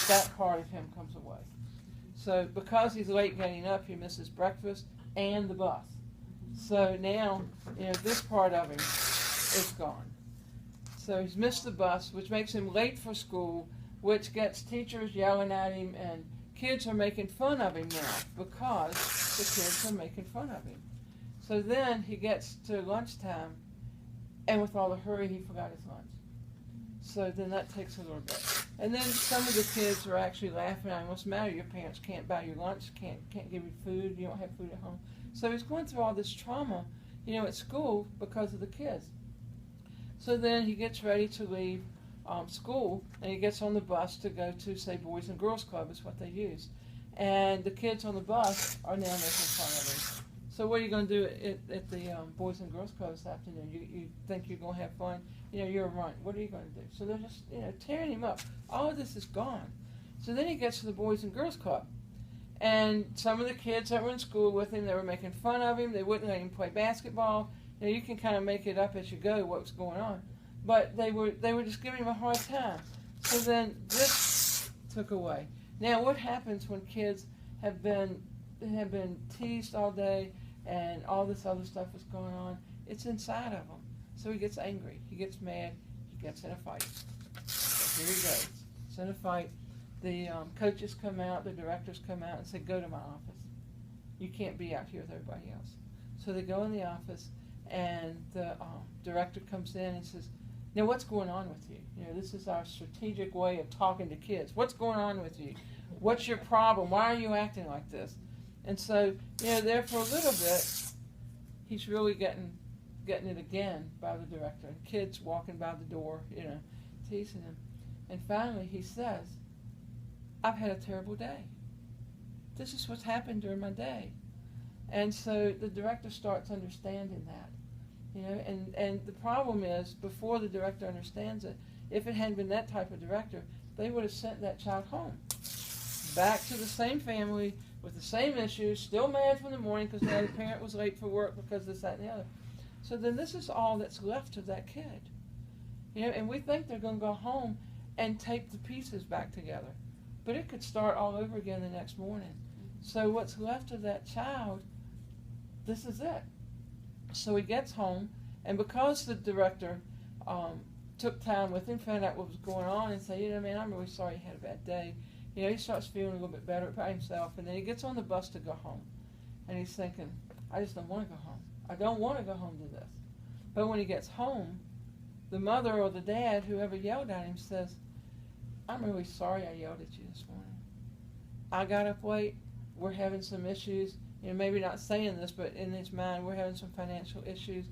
that part of him comes away. So because he's late getting up, he misses breakfast and the bus. So now, this part of him is gone. So he's missed the bus, which makes him late for school, which gets teachers yelling at him, and kids are making fun of him now because the kids are making fun of him. So then he gets to lunchtime, and with all the hurry, he forgot his lunch. So then that takes a little bit. And then some of the kids are actually laughing at him. What's the matter? Your parents can't buy you lunch, can't give you food, you don't have food at home. So he's going through all this trauma, at school because of the kids. So then he gets ready to leave school, and he gets on the bus to go to, say, Boys and Girls Club is what they use. And the kids on the bus are now making fun of him. So what are you going to do at the Boys and Girls Club this afternoon? You think you're going to have fun? You're a runt. What are you going to do? So they're just, tearing him up. All of this is gone. So then he gets to the Boys and Girls Club. And some of the kids that were in school with him, they were making fun of him. They wouldn't let him play basketball. You can kind of make it up as you go what was going on. But they were just giving him a hard time. So then this took away. Now what happens when kids have been teased all day and all this other stuff is going on? It's inside of them. So he gets angry, he gets mad, he gets in a fight. So here he goes. It's in a fight. The coaches come out, the directors come out and say, go to my office. You can't be out here with everybody else. So they go in the office, and the director comes in and says, now what's going on with you? This is our strategic way of talking to kids. What's going on with you? What's your problem? Why are you acting like this? And so, there for a little bit, he's really getting it again by the director. And kids walking by the door, teasing him. And finally he says, I've had a terrible day. This is what's happened during my day. And so the director starts understanding that. And the problem is, before the director understands it, if it hadn't been that type of director, they would have sent that child home. Back to the same family, with the same issues, still mad from the morning because now the parent was late for work because this, that, and the other. So then this is all that's left of that kid. And we think they're going to go home and tape the pieces back together. But it could start all over again the next morning. So what's left of that child, this is it. So he gets home, and because the director took time with him, found out what was going on, and said, man, I'm really sorry you had a bad day. He starts feeling a little bit better about himself, and then he gets on the bus to go home. And he's thinking, I just don't want to go home. I don't want to go home to this. But when he gets home, the mother or the dad, whoever yelled at him, says, I'm really sorry I yelled at you this morning. I got up late. We're having some issues. Maybe not saying this, but in his mind, we're having some financial issues.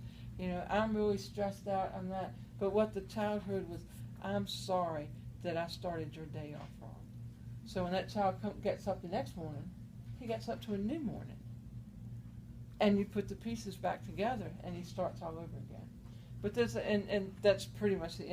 I'm really stressed out. I'm not. But what the child heard was, I'm sorry that I started your day off wrong. So when that child gets up the next morning, he gets up to a new morning. And you put the pieces back together, and he starts all over again. But and that's pretty much the end.